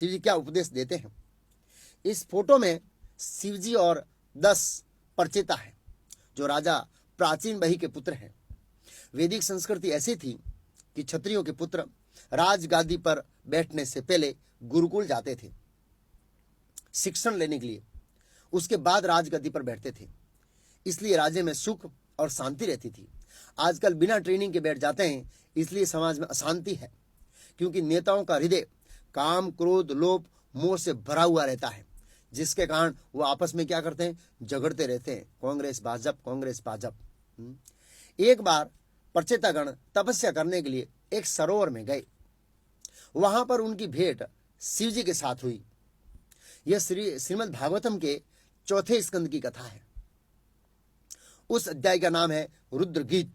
शिव जी क्या उपदेश देते हैं। इस फोटो में शिव जी और 10 परचेता है जो राजा प्राचीन बही के पुत्र हैं। वैदिक संस्कृति ऐसी थी कि क्षत्रियों के पुत्र राजगादी पर बैठने से पहले गुरुकुल जाते थे शिक्षण लेने के लिए, उसके बाद राजगद्दी पर बैठते थे। इसलिए राज्य में सुख और शांति रहती थी। आजकल बिना ट्रेनिंग के बैठ जाते हैं, इसलिए समाज में अशांति है, क्योंकि नेताओं का हृदय काम, क्रोध, लोभ, मोह से भरा हुआ रहता है, जिसके कारण वो आपस में क्या करते हैं, झगड़ते रहते हैं। कांग्रेस भाजपा, कांग्रेस भाजपा। एक बार परचेतागण तपस्या करने के लिए एक सरोवर में गए। वहां पर उनकी भेंट शिव जी के साथ हुई। यह श्रीमद् भागवतम के 4थे स्कंद की कथा है। उस अध्याय का नाम है रुद्र गीत,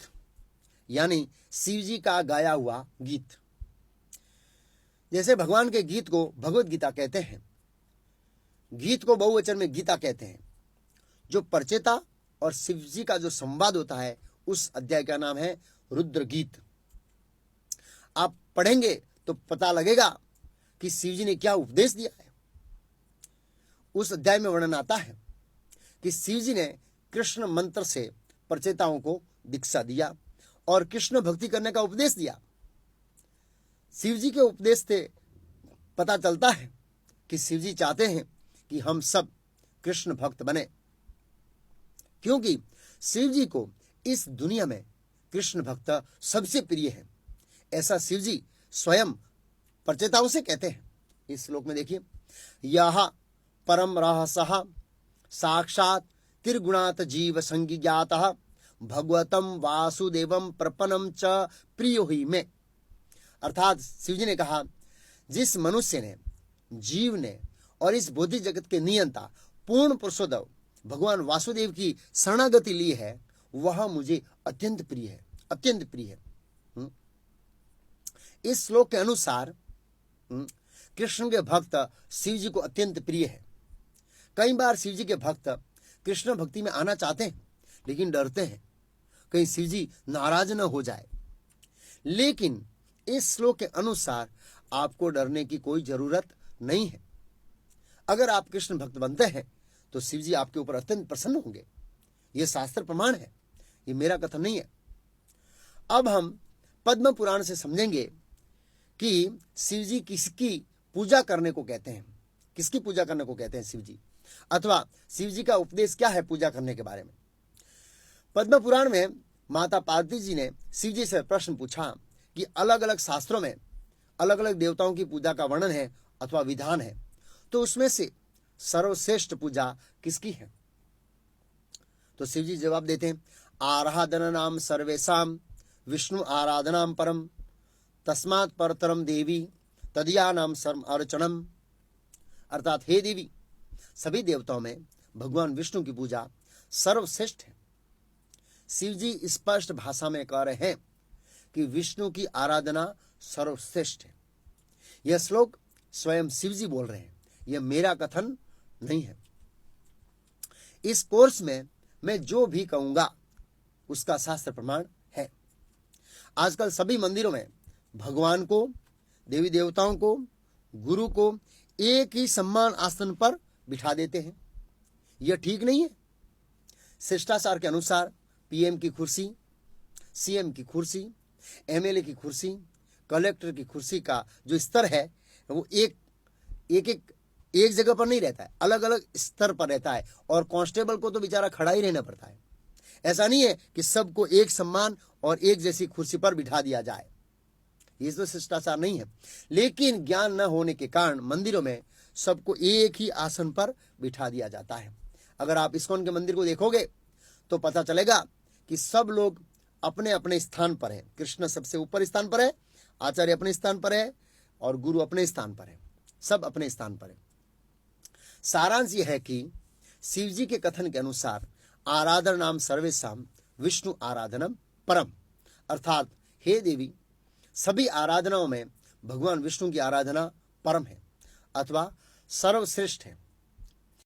यानी शिव जी का गाया हुआ गीत। जैसे भगवान के गीत को भगवत गीता कहते हैं, गीत को बहुवचन में गीता कहते हैं। जो परचेता और शिव जी का जो संवाद होता है, उस अध्याय का नाम है रुद्र गीत। आप पढ़ेंगे तो पता लगेगा कि शिव जी ने क्या उपदेश दिया है। उस अध्याय में वर्णन आता है कि शिव जी ने कृष्ण मंत्र से परचेताओं को दीक्षा दिया और कृष्ण भक्ति करने का उपदेश दिया। शिव जी के उपदेश से पता चलता है कि शिव जी चाहते हैं कि हम सब कृष्ण भक्त बने, क्योंकि शिव जी को इस दुनिया में कृष्ण भक्त सबसे प्रिय है। ऐसा शिव जी स्वयं परचेताओं से कहते हैं। इस श्लोक में देखिए, यह परम रहस्यः साक्षात् त्रिगुणात् जीव संज्ञातः भगवतम वासुदेवम प्रपन्नम च प्रियो ही में। अर्थात शिव जी ने कहा, जिस मनुष्य ने, जीव ने और इस बौद्धिक जगत के नियंता पूर्ण पुरुषोत्तम भगवान वासुदेव की शरणागति ली है, वह मुझे अत्यंत प्रिय है, अत्यंत प्रिय है। इस श्लोक के अनुसार कृष्ण के भक्त शिव जी को अत्यंत प्रिय है। कई बार शिव जी के भक्त कृष्ण भक्ति में आना चाहते हैं, लेकिन डरते हैं कहीं शिव जी नाराज न हो जाए। लेकिन इस श्लोक के अनुसार आपको डरने की कोई जरूरत नहीं है। अगर आप कृष्ण भक्त बनते हैं तो शिव जी आपके ऊपर अत्यंत प्रसन्न होंगे। यह शास्त्र प्रमाण है, ये मेरा कथन नहीं है। अब हम पद्म पुराण से समझेंगे कि शिव जी किसकी पूजा करने को कहते हैं, किसकी पूजा करने को कहते हैं शिव जी, अथवा शिव जी का उपदेश क्या है पूजा करने के बारे में। पद्म पुराण में माता पार्वती जी ने शिव जी से प्रश्न पूछा कि अलग अलग शास्त्रों में अलग अलग देवताओं की पूजा का वर्णन है अथवा विधान है, तो उसमें से सर्वश्रेष्ठ पूजा किसकी है। तो शिव जी जवाब देते हैं, आराधना नाम सर्वेशाम विष्णु आराधनाम परम तस्मात् परतरम देवी तदिया नाम सर्व अर्चनम। अर्थात हे देवी, सभी देवताओं में भगवान विष्णु की पूजा सर्वश्रेष्ठ है। शिव जी स्पष्ट भाषा में कह रहे हैं कि विष्णु की आराधना सर्वश्रेष्ठ है। यह श्लोक स्वयं शिव जी बोल रहे हैं, यह मेरा कथन नहीं है। इस कोर्स में मैं जो भी कहूंगा उसका शास्त्र प्रमाण है। आजकल सभी मंदिरों में भगवान को, देवी देवताओं को, गुरु को एक ही सम्मान आसन पर बिठा देते हैं। यह ठीक नहीं है। शिष्टाचार के अनुसार पीएम की कुर्सी, सीएम की कुर्सी, एमएलए की कुर्सी, कलेक्टर की कुर्सी का जो स्तर है वो एक जगह पर नहीं रहता है, अलग अलग स्तर पर रहता है। और कांस्टेबल को तो बेचारा खड़ा ही रहना पड़ता है। ऐसा नहीं है कि सबको एक सम्मान और एक जैसी कुर्सी पर बिठा दिया जाए, ये तो शिष्टाचार नहीं है। लेकिन ज्ञान न होने के कारण मंदिरों में सबको एक ही आसन पर बिठा दिया जाता है। अगर आप इस्कॉन के मंदिर को देखोगे तो पता चलेगा कि सब लोग अपने अपने स्थान पर है। कृष्ण सबसे ऊपर स्थान पर है, आचार्य अपने स्थान पर है और गुरु अपने स्थान पर है, सब अपने स्थान पर है। सारांश यह है कि शिव जी के कथन के अनुसार आराधना नाम सर्वेशाम विष्णु आराधनम परम, अर्थात हे देवी, सभी आराधनाओं में भगवान विष्णु की आराधना परम है अथवा सर्वश्रेष्ठ है।